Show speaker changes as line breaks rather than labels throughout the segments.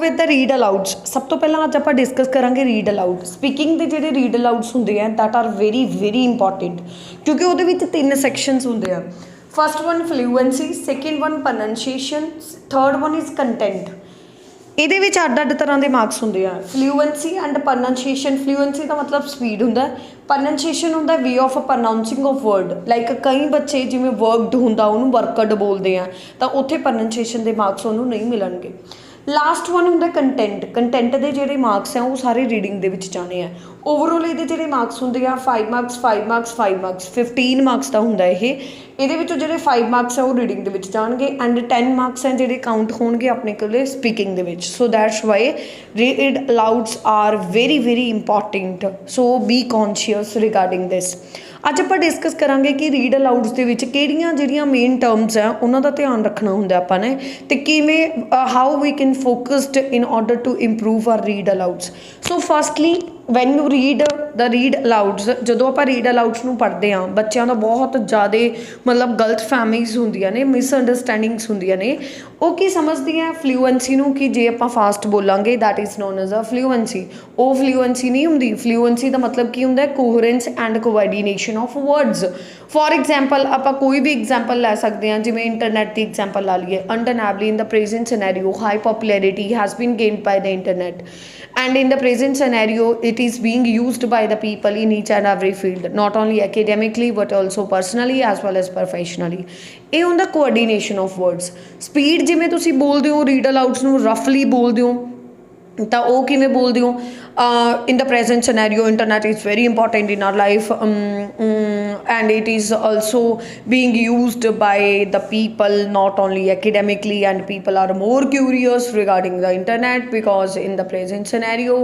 With the read अलाउड्स सब तो पहला अज आप डिस्कस करांगे रीड अलाउड स्पीकिंग के जोड़े रीड अलाउड्स होंगे हैं that are very very important क्योंकि वो तीन सैक्शनस होंगे हैं। First one fluency, second one pronunciation, third one is content. ਇਹਦੇ ਵਿੱਚ ਅੱਡ ਅੱਡ ਤਰ੍ਹਾਂ ਦੇ ਮਾਰਕਸ ਹੁੰਦੇ ਆ। ਫਲੂਐਂਸੀ ਐਂਡ ਪ੍ਰੋਨਾਂਸੀਏਸ਼ਨ, ਫਲੂਐਂਸੀ ਦਾ ਮਤਲਬ ਸਪੀਡ ਹੁੰਦਾ, ਪ੍ਰੋਨਾਂਸੀਏਸ਼ਨ ਹੁੰਦਾ way of pronouncing of word. Like ਕਈ ਬੱਚੇ ਜਿਵੇਂ ਵਰਕਡ ਹੁੰਦਾ ਉਹਨੂੰ ਵਰਕਡ ਬੋਲਦੇ ਆ ਤਾਂ ਉੱਥੇ ਪ੍ਰੋਨਾਂਸੀਏਸ਼ਨ ਦੇ ਮਾਰਕਸ ਉਹਨੂੰ ਨਹੀਂ ਮਿਲਣਗੇ। ਲਾਸਟ ਵਨ ਹੁੰਦਾ ਕੰਟੈਂਟ। ਕੰਟੈਂਟ ਦੇ ਜਿਹੜੇ ਮਾਰਕਸ ਆ ਉਹ ਸਾਰੇ ਰੀਡਿੰਗ ਦੇ ਵਿੱਚ ਜਾਣੇ ਆ। ਓਵਰਆਲ ਇਹਦੇ ਜਿਹੜੇ ਮਾਰਕਸ ਹੁੰਦੇ ਆ 5 ਮਾਰਕਸ 5 ਮਾਰਕਸ 5 ਮਾਰਕਸ 15 ਮਾਰਕਸ ਦਾ ਹੁੰਦਾ ਇਹ। ਇਹਦੇ ਵਿੱਚੋਂ ਜਿਹੜੇ 5 ਮਾਰਕਸ ਆ ਉਹ ਰੀਡਿੰਗ ਦੇ ਵਿੱਚ ਜਾਣਗੇ ਐਂਡ 10 ਮਾਰਕਸ ਆ ਜਿਹੜੇ ਕਾਊਂਟ ਹੋਣਗੇ ਆਪਣੇ ਕੋਲੇ ਸਪੀਕਿੰਗ ਦੇ ਵਿੱਚ। So that's why read alouds are very very important. So be conscious regarding this. ਅੱਜ ਆਪਾਂ ਡਿਸਕਸ ਕਰਾਂਗੇ ਕਿ ਰੀਡ ਅਲਾਊਡਸ ਦੇ ਵਿੱਚ ਕਿਹੜੀਆਂ ਜਿਹੜੀਆਂ ਮੇਨ ਟਰਮਸ ਆ ਉਹਨਾਂ ਦਾ ਧਿਆਨ ਰੱਖਣਾ ਹੁੰਦਾ ਆਪਾਂ ਨੇ ਅਤੇ ਕਿਵੇਂ how we can focused in order to improve our read alouds. So firstly when you read the read alouds, ਜਦੋਂ ਆਪਾਂ ਰੀਡ ਅਲਾਊਡਸ ਨੂੰ ਪੜ੍ਹਦੇ ਹਾਂ ਬੱਚਿਆਂ ਦਾ ਬਹੁਤ ਜ਼ਿਆਦਾ ਮਤਲਬ ਗਲਤ ਫਹਿਮੀਜ਼ ਹੁੰਦੀਆਂ ਨੇ, ਮਿਸਅੰਡਰਸਟੈਂਡਿੰਗਸ ਹੁੰਦੀਆਂ ਨੇ। ਉਹ ਕੀ ਸਮਝਦੀਆਂ ਫਲੂਐਂਸੀ ਨੂੰ ਕਿ ਜੇ ਆਪਾਂ ਫਾਸਟ ਬੋਲਾਂਗੇ that is known as a fluency. ਉਹ ਫਲੂਐਂਸੀ ਨਹੀਂ ਹੁੰਦੀ। ਫਲੂਐਂਸੀ ਦਾ ਮਤਲਬ ਕੀ ਹੁੰਦਾ coherence and coordination of words. For example ਆਪਾਂ ਕੋਈ ਵੀ ਐਗਜ਼ਾਮਪਲ ਲੈ ਸਕਦੇ ਹਾਂ, ਜਿਵੇਂ ਇੰਟਰਨੈਟ ਦੀ ਐਗਜ਼ਾਮਪਲ ਲਾ ਲਈਏ। undeniably in the present scenario high popularity has been gained by the internet and in the present scenario it is being used by the people in each and every field, not only academically but also personally as well as professionally। ਇਹ ਹੁੰਦਾ coordination of words. Speed ਜਿਵੇਂ ਤੁਸੀਂ ਬੋਲਦੇ ਹੋ read ਅਲਾਊਡਸ ਨੂੰ ਰਫਲੀ ਬੋਲਦੇ ਹੋ ਤਾਂ ਉਹ ਕਿਵੇਂ ਬੋਲਦੇ ਹੋ। in the present scenario internet is very important in our life and it is also being used by the people not only academically, and people are more curious regarding the internet because in the present scenario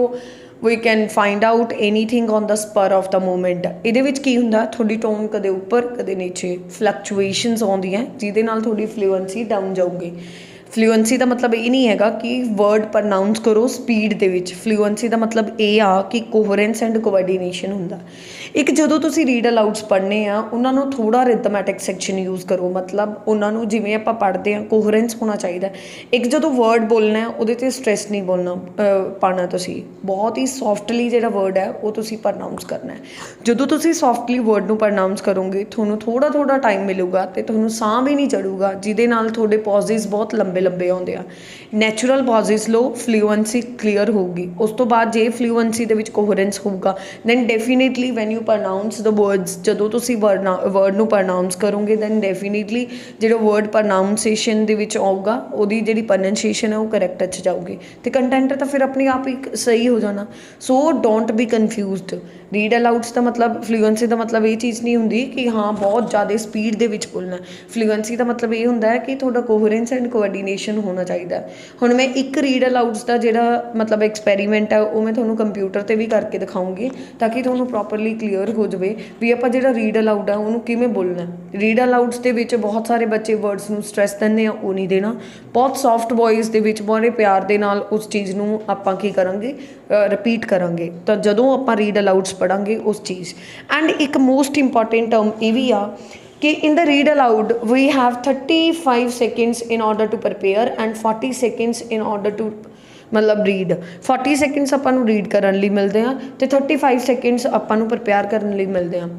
we can find out anything on the spur of the moment। ਇਹਦੇ ਵਿੱਚ ਕੀ ਹੁੰਦਾ ਤੁਹਾਡੀ tone ਕਦੇ ਉੱਪਰ ਕਦੇ ਨੀਚੇ ਫਲਕਚੁਏਸ਼ਨਸ ਆਉਂਦੀਆਂ ਜਿਹਦੇ ਨਾਲ ਤੁਹਾਡੀ ਫਲੂਐਂਸੀ ਡਾਊਨ ਜਾਊਗੀ। ਫਲੂਐਂਸੀ ਦਾ ਮਤਲਬ ਇਹ ਨਹੀਂ ਹੈਗਾ ਕਿ ਵਰਡ ਪ੍ਰਨਾਊਂਸ ਕਰੋ ਸਪੀਡ ਦੇ ਵਿੱਚ। ਫਲੂਐਂਸੀ ਦਾ ਮਤਲਬ ਇਹ ਆ ਕਿ ਕੋਹਰੈਂਸ ਐਂਡ ਕੋਆਰਡੀਨੇਸ਼ਨ ਹੁੰਦਾ। ਇੱਕ ਜਦੋਂ ਤੁਸੀਂ ਰੀਡ ਅਲਾਊਡਸ ਪੜ੍ਹਨੇ ਆ ਉਹਨਾਂ ਨੂੰ ਥੋੜ੍ਹਾ ਰਿਥਮੈਟਿਕ ਸੈਕਸ਼ਨ ਯੂਜ਼ ਕਰੋ, ਮਤਲਬ ਉਹਨਾਂ ਨੂੰ ਜਿਵੇਂ ਆਪਾਂ ਪੜ੍ਹਦੇ ਹਾਂ ਕੋਹਰੈਂਸ ਹੋਣਾ ਚਾਹੀਦਾ। ਇੱਕ ਜਦੋਂ ਵਰਡ ਬੋਲਣਾ ਉਹਦੇ 'ਤੇ ਸਟ੍ਰੈਸ ਨਹੀਂ ਬੋਲਣਾ ਪਾਉਣਾ, ਤੁਸੀਂ ਬਹੁਤ ਹੀ ਸੌਫਟਲੀ ਜਿਹੜਾ ਵਰਡ ਹੈ ਉਹ ਤੁਸੀਂ ਪ੍ਰਨਾਊਂਸ ਕਰਨਾ। ਜਦੋਂ ਤੁਸੀਂ ਸੌਫਟਲੀ ਵਰਡ ਨੂੰ ਪ੍ਰਨਾਊਂਸ ਕਰੋਗੇ ਤੁਹਾਨੂੰ ਥੋੜ੍ਹਾ ਥੋੜ੍ਹਾ ਟਾਈਮ ਮਿਲੂਗਾ ਅਤੇ ਤੁਹਾਨੂੰ ਸਾਹ ਵੀ ਨਹੀਂ ਚੜੂਗਾ, ਜਿਹਦੇ ਨਾਲ ਤੁਹਾਡੇ ਪੌਜ਼ਿਸ ਬਹੁਤ ਲੰਬੇ ਆਉਂਦੇ ਆ। ਨੈਚੁਰਲ ਪੌਜ਼ਿਸ ਲਓ, ਫਲੂਐਂਸੀ ਕਲੀਅਰ ਹੋਊਗੀ। ਉਸ ਤੋਂ ਬਾਅਦ ਜੇ ਫਲੂਐਂਸੀ ਦੇ ਵਿੱਚ ਕੋਹਰੈਂਸ ਹੋਊਗਾ then definitely when you pronounce the words, ਜਦੋਂ ਤੁਸੀਂ ਵਰਡ ਨੂੰ ਪ੍ਰਨਾਊਂਸ ਕਰੋਗੇ ਦੈਨ ਡੈਫੀਨੇਟਲੀ ਜਿਹੜਾ ਵਰਡ ਪ੍ਰਨਾਊਂਸੀਏਸ਼ਨ ਦੇ ਵਿੱਚ ਆਊਗਾ ਉਹਦੀ ਜਿਹੜੀ ਪ੍ਰੋਨਾਂਸੀਏਸ਼ਨ ਹੈ ਉਹ ਕਰੈਕਟ 'ਚ ਜਾਊਗੀ ਅਤੇ ਕੰਟੈਂਟ ਤਾਂ ਫਿਰ ਆਪਣੇ ਆਪ ਹੀ ਸਹੀ ਹੋ ਜਾਣਾ। ਸੋ ਡੋਂਟ ਬੀ ਕਨਫਿਊਜ਼ਡ। ਰੀਡ ਅਲਾਊਡਸ ਦਾ ਮਤਲਬ ਫਲੂਐਂਸੀ ਦਾ ਮਤਲਬ ਇਹ ਚੀਜ਼ ਨਹੀਂ ਹੁੰਦੀ ਕਿ ਹਾਂ ਬਹੁਤ ਜ਼ਿਆਦਾ ਸਪੀਡ ਦੇ ਵਿੱਚ ਬੋਲਣਾ। ਫਲੂਐਂਸੀ ਦਾ ਮਤਲਬ ਇਹ ਹੁੰਦਾ ਹੈ ਕਿ ਤੁਹਾਡਾ ਕੋਹਰੈਂਸ ਐਂਡ ਕੋਆਰਡੀਨੇਸ਼ਨ ਹੋਣਾ ਚਾਹੀਦਾ। ਹੁਣ ਮੈਂ ਇੱਕ ਰੀਡ ਅਲਾਊਡਸ ਦਾ ਜਿਹੜਾ ਮਤਲਬ ਐਕਸਪੈਰੀਮੈਂਟ ਹੈ ਉਹ ਮੈਂ ਤੁਹਾਨੂੰ ਕੰਪਿਊਟਰ 'ਤੇ ਵੀ ਕਰਕੇ ਦਿਖਾਊਂਗੀ ਤਾਂ ਕਿ ਤੁਹਾਨੂੰ ਪ੍ਰੋਪਰਲੀ ਕਲੀਅਰ ਹੋ ਜਾਵੇ ਵੀ ਆਪਾਂ ਜਿਹੜਾ ਰੀਡ ਅਲਾਊਡ ਆ ਉਹਨੂੰ ਕਿਵੇਂ ਬੋਲਣਾ। ਰੀਡ ਅਲਾਊਡਸ ਦੇ ਵਿੱਚ ਬਹੁਤ ਸਾਰੇ ਬੱਚੇ ਵਰਡਸ ਨੂੰ ਸਟ੍ਰੈਸ ਦਿੰਦੇ ਆ, ਉਹ ਨਹੀਂ ਦੇਣਾ। ਬਹੁਤ ਸੌਫਟ ਵੋਇਸ ਦੇ ਵਿੱਚ ਬੜੇ ਪਿਆਰ ਦੇ ਨਾਲ ਉਸ ਚੀਜ਼ ਨੂੰ ਆਪਾਂ ਕੀ ਕਰਾਂਗੇ ਰਿਪੀਟ ਕਰਾਂਗੇ ਤਾਂ ਜਦੋਂ ਆਪਾਂ ਰੀਡ ਅਲਾਊਡਸ ਪੜ੍ਹਾਂਗੇ ਉਸ ਚੀਜ਼। ਐਂਡ ਇੱਕ ਮੋਸਟ ਇੰਪੋਰਟੈਂਟ ਟਰਮ ਇਹ ਵੀ ਆ ਕਿ in the read aloud we have 35 seconds in order to prepare and 40 seconds in order to ਮਤਲਬ ਰੀਡ। 40 ਸੈਕਿੰਡਸ ਆਪਾਂ ਨੂੰ ਰੀਡ ਕਰਨ ਲਈ ਮਿਲਦੇ ਆ ਅਤੇ 35 ਸੈਕਿੰਡਸ ਆਪਾਂ ਨੂੰ ਪ੍ਰਪੇਅਰ ਕਰਨ ਲਈ ਮਿਲਦੇ ਆ।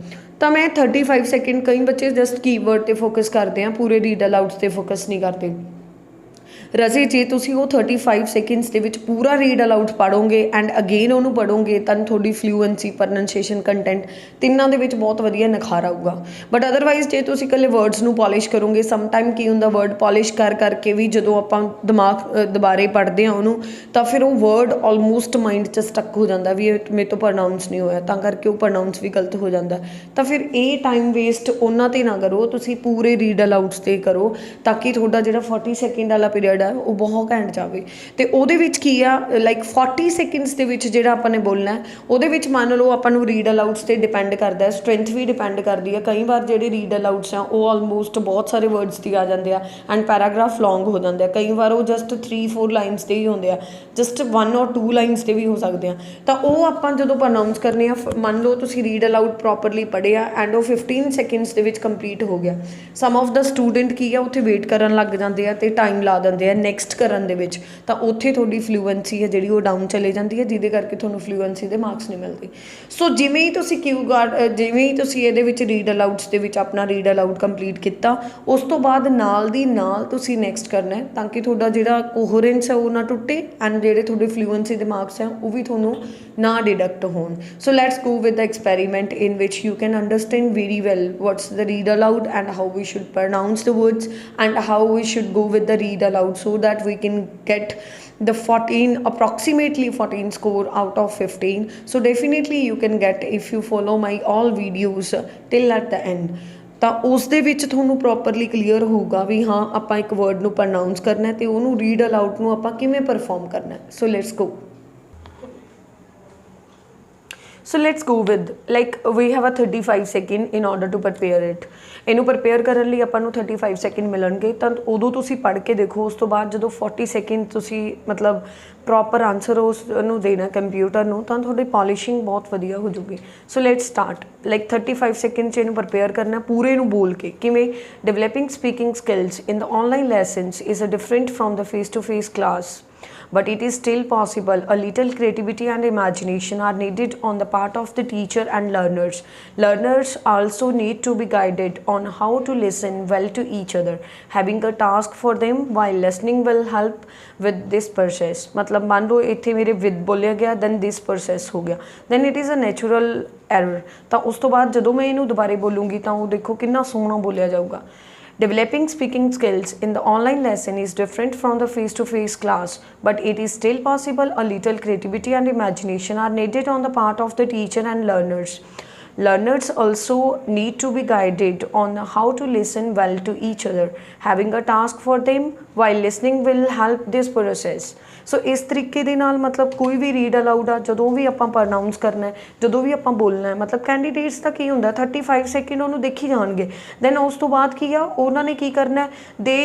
ਤਾਂ ਮੈਂ 35 ਸੈਕਿੰਡ, ਕਈ ਬੱਚੇ ਜਸਟ ਕੀਵਰਡ 'ਤੇ ਫੋਕਸ ਕਰਦੇ ਆ, ਪੂਰੇ ਰੀਡ ਅਲਾਊਡਸ 'ਤੇ ਫੋਕਸ ਨਹੀਂ ਕਰਦੇ। ਰਜ਼ੇ ਜੇ ਤੁਸੀਂ ਉਹ 35 ਸੈਕਿੰਡਸ ਦੇ ਵਿੱਚ ਪੂਰਾ ਰੀਡ ਅਲਾਊਡ ਪੜ੍ਹੋਗੇ ਐਂਡ ਅਗੇਨ ਉਹਨੂੰ ਪੜ੍ਹੋਗੇ ਤਾਂ ਤੁਹਾਡੀ ਫਲੂਐਂਸੀ, ਪ੍ਰੋਨਾਂਸੀਏਸ਼ਨ, ਕੰਟੈਂਟ ਤਿੰਨਾਂ ਦੇ ਵਿੱਚ ਬਹੁਤ ਵਧੀਆ ਨਿਖਾਰ ਆਊਗਾ। ਬਟ ਅਦਰਵਾਈਜ਼ ਜੇ ਤੁਸੀਂ ਇਕੱਲੇ ਵਰਡਸ ਨੂੰ ਪੋਲਿਸ਼ ਕਰੋਗੇ, ਸਮ ਟਾਈਮ ਕੀ ਹੁੰਦਾ ਵਰਡ ਪੋਲਿਸ਼ ਕਰਕੇ ਵੀ ਜਦੋਂ ਆਪਾਂ ਦੁਬਾਰੇ ਪੜ੍ਹਦੇ ਹਾਂ ਉਹਨੂੰ ਤਾਂ ਫਿਰ ਉਹ ਵਰਡ ਆਲਮੋਸਟ ਮਾਈਂਡ 'ਚ ਸਟੱਕ ਹੋ ਜਾਂਦਾ ਵੀ ਇਹ ਮੇਰੇ ਤੋਂ ਪ੍ਰੋਨਾਊਂਸ ਨਹੀਂ ਹੋਇਆ, ਤਾਂ ਕਰਕੇ ਉਹ ਪ੍ਰੋਨਾਊਂਸ ਵੀ ਗਲਤ ਹੋ ਜਾਂਦਾ। ਤਾਂ ਫਿਰ ਇਹ ਟਾਈਮ ਵੇਸਟ ਉਹਨਾਂ 'ਤੇ ਨਾ ਕਰੋ, ਤੁਸੀਂ ਪੂਰੇ ਰੀਡ ਅਲਾਊਡਸ 'ਤੇ ਕਰੋ ਤਾਂ ਕਿ ਤੁਹਾਡਾ ਜਿਹੜਾ 40 ਸੈਕਿੰਡ ਵਾਲਾ ਪੀਰੀਅਡ ਹੈ ਉਹ ਬਹੁਤ ਘੈਂਟ ਜਾਵੇ। ਅਤੇ ਉਹਦੇ ਵਿੱਚ ਕੀ ਆ ਲਾਈਕ 40 ਸੈਕਿੰਡਸ ਦੇ ਵਿੱਚ ਜਿਹੜਾ ਆਪਾਂ ਨੇ ਬੋਲਣਾ ਉਹਦੇ ਵਿੱਚ ਮੰਨ ਲਓ ਆਪਾਂ ਨੂੰ ਰੀਡ ਅਲਾਊਡਸ 'ਤੇ ਡਿਪੈਂਡ ਕਰਦਾ, ਸਟਰੈਂਥ ਵੀ ਡਿਪੈਂਡ ਕਰਦੀ ਹੈ। ਕਈ ਵਾਰ ਜਿਹੜੇ ਰੀਡ ਅਲਾਊਡਸ ਆ ਉਹ ਆਲਮੋਸਟ ਬਹੁਤ ਸਾਰੇ ਵਰਡਸ 'ਤੇ ਆ ਜਾਂਦੇ ਆ ਐਂਡ ਪੈਰਾਗ੍ਰਾਫ ਲੌਂਗ ਹੋ ਜਾਂਦੇ ਆ। ਕਈ ਵਾਰ ਉਹ ਜਸਟ 3-4 ਲਾਈਨਸ 'ਤੇ ਹੀ ਹੁੰਦੇ ਆ, ਜਸਟ 1 or 2 ਲਾਈਨਸ 'ਤੇ ਵੀ ਹੋ ਸਕਦੇ ਆ। ਤਾਂ ਉਹ ਆਪਾਂ ਜਦੋਂ ਪ੍ਰੋਨਾਊਂਸ ਕਰਨੇ ਆ, ਮੰਨ ਲਓ ਤੁਸੀਂ ਰੀਡ ਅਲਾਊਡ ਪ੍ਰੋਪਰਲੀ ਪੜ੍ਹਿਆ ਐਂਡ ਉਹ 15 ਸੈਕਿੰਡਸ ਦੇ ਵਿੱਚ ਕੰਪਲੀਟ ਹੋ ਗਿਆ। ਸਮ ਆਫ ਦਾ ਸਟੂਡੈਂਟ ਕੀ ਆ ਉੱਥੇ ਵੇਟ ਕਰਨ ਲੱਗ ਜਾਂਦੇ ਆ ਅਤੇ ਟਾਈਮ ਲਾ ਦਿੰਦੇ ਆ है नैक्सट करन दे विच तां उत्थे तुहाडी फ्लूएंसी है जिहड़ी वो डाउन चले जाती है जिहदे करके तुहानूं फ्लूएंसी दे मार्क्स नहीं मिलते। सो जिवें ही तुसीं क्यू गार्ड जिवें ही तुसीं इहदे विच रीड अलाउड्स दे विच अपना रीड अलाउड कंप्लीट किया उस तो बाद नाल दी नाल तुसीं नैक्सट करना है ताकि तुहाडा जिहड़ा कोहरेंस है वो ना टुटे एंड जिहड़े तुहाडे फ्लूएंसी दे मार्क्स हैं वो भी तुहानूं ना डिडक्ट होण। So let's go with the experiment in which you can understand very well what's the read aloud and how we should pronounce the words and how we should go with the read aloud so that we can get the 14 approximately 14 score out of 15. So definitely you can get if you follow my all videos till at the end ਤਾਂ ਉਸ ਦੇ ਵਿੱਚ ਤੁਹਾਨੂੰ properly clear ਹੋਊਗਾ ਵੀ ਹਾਂ ਆਪਾਂ ਇੱਕ word ਨੂੰ ਪ੍ਰੋਨਾਊਂਸ ਕਰਨਾ ਹੈ ਤੇ ਉਹਨੂੰ ਰੀਡ ਅਲਾਊਡ ਨੂੰ ਆਪਾਂ ਕਿਵੇਂ ਪਰਫਾਰਮ ਕਰਨਾ ਹੈ। So let's go. So let's go with like we have a 35 second in order to prepare it। ਇਹਨੂੰ ਪ੍ਰਪੇਅਰ ਕਰਨ ਲਈ ਆਪਾਂ ਨੂੰ 35 ਸੈਕਿੰਡ ਮਿਲਣਗੇ ਤਾਂ ਉਦੋਂ ਤੁਸੀਂ ਪੜ੍ਹ ਕੇ ਦੇਖੋ। ਉਸ ਤੋਂ ਬਾਅਦ ਜਦੋਂ 40 ਸੈਕਿੰਡ ਤੁਸੀਂ ਮਤਲਬ ਪ੍ਰੋਪਰ ਆਨਸਰ ਉਸ ਨੂੰ ਦੇਣਾ ਕੰਪਿਊਟਰ ਨੂੰ ਤਾਂ ਤੁਹਾਡੀ ਪੋਲਿਸ਼ਿੰਗ ਬਹੁਤ ਵਧੀਆ ਹੋ ਜੂਗੀ। So let's start like 35 second 'ਚ ਇਹਨੂੰ ਪ੍ਰਪੇਅਰ ਕਰਨਾ ਪੂਰੇ ਨੂੰ ਬੋਲ ਕੇ। ਕਿਵੇਂ? Developing speaking skills in the online lessons is a different from the face to face class but it is still possible. A little creativity and imagination are needed on the part of the teacher and learners. Learners also need to be guided on how to listen well to each other. Having a task for them while listening will help with this process. मतलब मान लो इत्थे मेरे with बोलिया गया then this process हो गया then it is a natural error। ਤਾਂ ਉਸ ਤੋਂ ਬਾਅਦ ਜਦੋਂ ਮੈਂ ਇਹਨੂੰ ਦੁਬਾਰੇ ਬੋਲੂੰਗੀ ਤਾਂ ਉਹ ਦੇਖੋ ਕਿੰਨਾ ਸੋਹਣਾ ਬੋਲਿਆ ਜਾਊਗਾ। Developing speaking skills in the online lesson is different from the face-to-face class, but it is still possible. A little creativity and imagination are needed on the part of the teacher and learners. Learners also need to be guided on how to listen well to each other. Having a task for them while listening will help this process. ਸੋ ਇਸ ਤਰੀਕੇ ਦੇ ਨਾਲ ਮਤਲਬ ਕੋਈ ਵੀ read allowed ਆ ਜਦੋਂ ਵੀ ਆਪਾਂ ਪ੍ਰੋਨਾਊਂਸ ਕਰਨਾ ਹੈ ਜਦੋਂ ਵੀ ਆਪਾਂ ਬੋਲਣਾ ਹੈ ਮਤਲਬ ਕੈਂਡੀਡੇਟਸ ਦਾ ਕੀ ਹੁੰਦਾ 35 ਸੈਕਿੰਡ ਉਹਨੂੰ ਦੇਖੀ ਜਾਣਗੇ ਦੈਨ ਉਸ ਤੋਂ ਬਾਅਦ ਕੀ ਆ ਉਹਨਾਂ ਨੇ ਕੀ ਕਰਨਾ they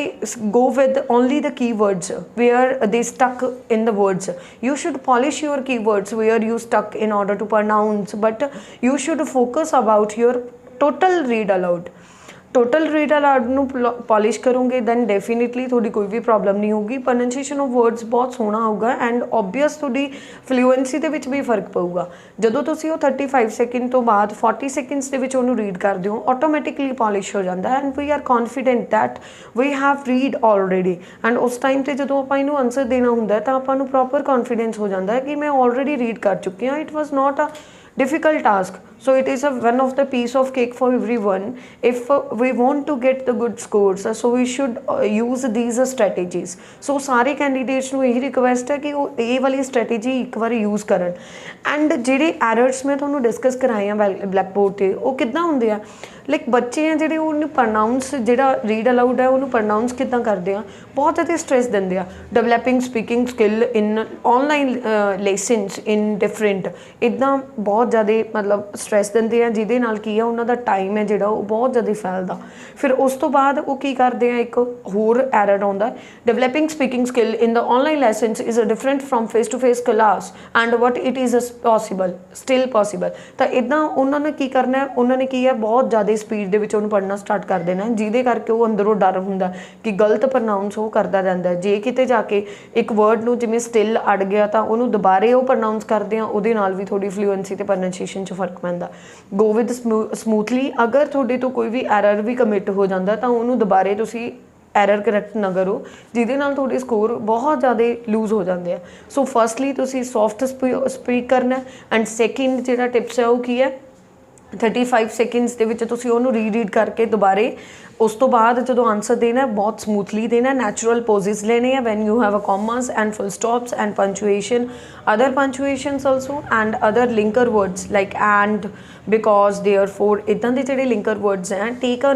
go with only the keywords where they stuck in the words. You should polish your keywords where you stuck in order to pronounce but you should focus about your total read aloud. Total read aloud ਨੂੰ polish ਕਰੋਗੇ then definitely ਤੁਹਾਡੀ ਕੋਈ ਵੀ problem ਨਹੀਂ ਹੋਊਗੀ। Pronunciation of words ਬਹੁਤ ਸੋਹਣਾ ਹੋਊਗਾ and obvious ਤੁਹਾਡੀ ਫਲੂਐਂਸੀ ਦੇ ਵਿੱਚ ਵੀ ਫਰਕ ਪਊਗਾ। ਜਦੋਂ ਤੁਸੀਂ ਉਹ 35 ਸੈਕਿੰਡ ਤੋਂ ਬਾਅਦ 40 ਸੈਕਿੰਡਸ ਦੇ ਵਿੱਚ ਉਹਨੂੰ ਰੀਡ ਕਰਦੇ ਹੋ ਆਟੋਮੈਟਿਕਲੀ ਪੋਲਿਸ਼ ਹੋ ਜਾਂਦਾ and we are confident that we have read already and ਉਸ ਟਾਈਮ 'ਤੇ ਜਦੋਂ ਆਪਾਂ ਇਹਨੂੰ ਆਨਸਰ ਦੇਣਾ ਹੁੰਦਾ ਤਾਂ ਆਪਾਂ ਨੂੰ ਪ੍ਰੋਪਰ ਕੌਨਫੀਡੈਂਸ ਹੋ ਜਾਂਦਾ ਹੈ ਕਿ ਮੈਂ ਆਲਰੇਡੀ ਰੀਡ ਕਰ ਚੁੱਕੀ ਹਾਂ। It was not a difficult task, so it is one of the piece of cake for everyone if we want to get the good scores, so we should use these strategies। so ਸਾਰੇ candidates ਨੂੰ ਇਹੀ request ਹੈ ਕਿ ਉਹ ਇਹ ਵਾਲੀ strategy ਇੱਕ ਵਾਰ use ਕਰਨ ਐਂਡ ਜਿਹੜੇ ਐਰਰਸ ਮੈਂ ਤੁਹਾਨੂੰ ਡਿਸਕਸ ਕਰਾਏ ਆ ਬਲੈਕ ਬੋਰਡ 'ਤੇ ਉਹ ਕਿੱਦਾਂ ਹੁੰਦੇ ਆ ਲਾਈਕ ਬੱਚੇ ਆ ਜਿਹੜੇ ਉਹਨੂੰ ਪ੍ਰੋਨਾਊਂਸ ਜਿਹੜਾ ਰੀਡ ਅਲਾਊਡ ਹੈ ਉਹਨੂੰ ਪ੍ਰੋਨਾਊਂਸ ਕਿੱਦਾਂ ਕਰਦੇ ਆ ਬਹੁਤ ਜ਼ਿਆਦਾ ਸਟ੍ਰੈਸ ਦਿੰਦੇ ਆ। ਡਿਵੈਲਪਿੰਗ ਸਪੀਕਿੰਗ ਸਕਿੱਲ ਇਨ ਆਨਲਾਈਨ ਲੈਸਨਸ ਇਨ ਡਿਫਰੈਂਟ ਇੱਦਾਂ ਬਹੁਤ ਜ਼ਿਆਦਾ ਮਤਲਬ ਸਟ੍ਰੈਸ ਦਿੰਦੇ ਆ ਜਿਹਦੇ ਨਾਲ ਕੀ ਆ ਉਹਨਾਂ ਦਾ ਟਾਈਮ ਹੈ ਜਿਹੜਾ ਉਹ ਬਹੁਤ ਜ਼ਿਆਦਾ ਫੈਲਦਾ। ਫਿਰ ਉਸ ਤੋਂ ਬਾਅਦ ਉਹ ਕੀ ਕਰਦੇ ਆ ਇੱਕ ਹੋਰ ਐਰਰ ਆਉਂਦਾ developing speaking skill in the online lessons is different from face to face class and what it is possible still possible. ਤਾਂ ਇੱਦਾਂ ਉਹਨਾਂ ਨੇ ਕੀ ਕਰਨਾ ਉਹਨਾਂ ਨੇ ਕੀ ਹੈ ਬਹੁਤ ਜ਼ਿਆਦਾ ਸਪੀਡ ਦੇ ਵਿੱਚ ਉਹਨੂੰ ਪੜ੍ਹਨਾ ਸਟਾਰਟ ਕਰ ਦੇਣਾ ਜਿਹਦੇ ਕਰਕੇ ਉਹ ਅੰਦਰੋਂ ਡਰ ਹੁੰਦਾ ਕਿ ਗਲਤ ਪ੍ਰੋਨਾਊਂਸ ਉਹ ਕਰਦਾ ਜਾਂਦਾ। ਜੇ ਕਿਤੇ ਜਾ ਕੇ ਇੱਕ ਵਰਡ ਨੂੰ ਜਿਵੇਂ ਸਟਿਲ ਅੜ ਗਿਆ ਤਾਂ ਉਹਨੂੰ ਦੁਬਾਰੇ ਉਹ ਪ੍ਰੋਨਾਊਂਸ ਕਰਦੇ ਆ ਉਹਦੇ ਨਾਲ ਵੀ ਥੋੜੀ ਫਲੂਐਂਸੀ ਤੇ ਪ੍ਰੋਨਾਂਸੀਏਸ਼ਨ 'ਚ ਫਰਕ ਪੈਂਦਾ। ਗੋ ਵਿਦ ਸਮੂਥਲੀ ਅਗਰ ਤੁਹਾਡੇ ਤੋਂ ਕੋਈ ਵੀ ਐਰਰ ਵੀ ਕਮਿਟ ਹੋ ਜਾਂਦਾ ਤਾਂ ਉਹਨੂੰ ਦੁਬਾਰੇ ਤੁਸੀਂ ਐਰਰ ਕਰੈਕਟ ਨਾ ਕਰੋ ਜਿਹਦੇ ਨਾਲ ਤੁਹਾਡੇ ਸਕੋਰ ਬਹੁਤ ਜ਼ਿਆਦਾ ਲੂਜ਼ ਹੋ ਜਾਂਦੇ ਆ। ਸੋ ਫਸਟਲੀ ਤੁਸੀਂ ਸੌਫਟ ਸਪੀਕ ਕਰਨਾ ਐਂਡ ਸੈਕਿੰਡ ਜਿਹੜਾ ਟਿਪਸ ਹੈ ਉਹ ਕੀ ਹੈ 35 ਸੈਕਿੰਡਸ ਦੇ ਵਿੱਚ ਤੁਸੀਂ ਉਹਨੂੰ ਰੀਡ ਕਰਕੇ ਦੁਬਾਰੇ ਉਸ ਤੋਂ ਬਾਅਦ ਜਦੋਂ ਆਨਸਰ ਦੇਣਾ ਬਹੁਤ ਸਮੂਥਲੀ ਦੇਣਾ ਨੈਚੁਰਲ ਪੋਜ਼ਿਸ ਲੈਣੇ ਆ when you have a commas and full stops and punctuation other punctuations also and other linker words like and because therefore ਇੱਦਾਂ ਦੇ ਜਿਹੜੇ ਲਿੰਕਰ ਵਰਡਸ ਹੈ ਟੇਕ ਅ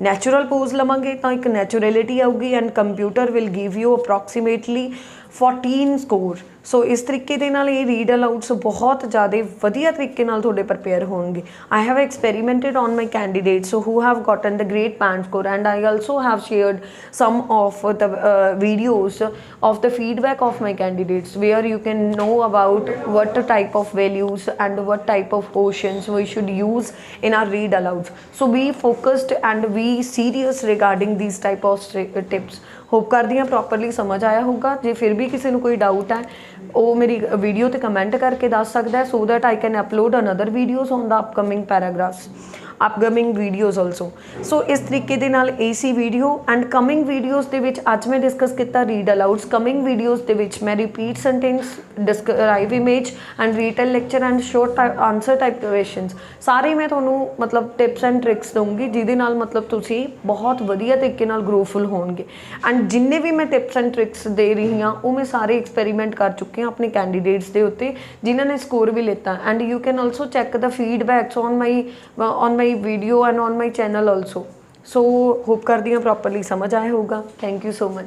ਨੈਚੁਰਲ ਪੋਜ਼ ਲਵਾਂਗੇ ਤਾਂ ਇੱਕ ਨੈਚੁਰੈਲਿਟੀ ਆਊਗੀ and computer will give you approximately 14 score. So ਇਸ ਤਰੀਕੇ ਦੇ ਨਾਲ ਇਹ ਰੀਡ ਅਲਾਊਡਸ ਬਹੁਤ ਜ਼ਿਆਦਾ ਵਧੀਆ ਤਰੀਕੇ ਨਾਲ ਤੁਹਾਡੇ ਪ੍ਰਪੇਅਰ ਹੋਣਗੇ। I have experimented on my candidates who have gotten the great band score and I also have shared some of the videos of the feedback of my candidates where you can know about what type of values and what type of questions we should use in our read alouds। So be focused and be serious regarding these type of tips hop ਕਰਦੀ ਹਾਂ properly ਸਮਝ ਆਇਆ ਹੋਊਗਾ। ਜੇ ਫਿਰ ਵੀ ਕਿਸੇ ਨੂੰ ਕੋਈ ਡਾਊਟ ਹੈ ਉਹ ਮੇਰੀ ਵੀਡੀਓ ਤੇ ਕਮੈਂਟ ਕਰਕੇ ਦੱਸ ਸਕਦਾ ਹੈ, so that I can upload another videos on the upcoming paragraphs, upcoming videos also. So ਇਸ ਤਰੀਕੇ ਦੇ ਨਾਲ ਇਹ ਸੀ ਵੀਡੀਓ। ਐਂਡ ਕਮਿੰਗ ਵੀਡੀਓਜ਼ ਦੇ ਵਿੱਚ ਅੱਜ ਮੈਂ ਡਿਸਕਸ ਕੀਤਾ ਰੀਡ ਅਲਾਊਡਸ। ਕਮਿੰਗ ਵੀਡੀਓਜ਼ ਦੇ ਵਿੱਚ ਮੈਂ repeat sentence, describe image and retail lecture and short answer type questions ਸਾਰੇ ਮੈਂ ਤੁਹਾਨੂੰ ਮਤਲਬ ਟਿਪਸ ਐਂਡ ਟ੍ਰਿਕਸ ਦਊਂਗੀ, ਜਿਹਦੇ ਨਾਲ ਮਤਲਬ ਤੁਸੀਂ ਬਹੁਤ ਵਧੀਆ ਤਰੀਕੇ ਨਾਲ ਗਰੋਫੁਲ ਹੋਣਗੇ। ਐਂਡ ਜਿੰਨੇ ਵੀ ਮੈਂ ਟਿਪਸ ਐਂਡ ਟ੍ਰਿਕਸ ਦੇ ਰਹੀ ਹਾਂ ਉਹ ਮੈਂ ਸਾਰੇ ਐਕਸਪੈਰੀਮੈਂਟ ਕਰ ਚੁੱਕੀ ਹਾਂ ਆਪਣੇ ਕੈਂਡੀਡੇਟਸ ਦੇ ਉੱਤੇ, ਜਿਨ੍ਹਾਂ ਨੇ ਸਕੋਰ ਵੀ ਲਿੱਤਾ। And you can also check the feedbacks on my video and on my channel also. So hope ਕਰਦੀ ਹਾਂ ਪ੍ਰੋਪਰਲੀ ਸਮਝ ਆਇਆ ਹੋਊਗਾ। Thank you so much.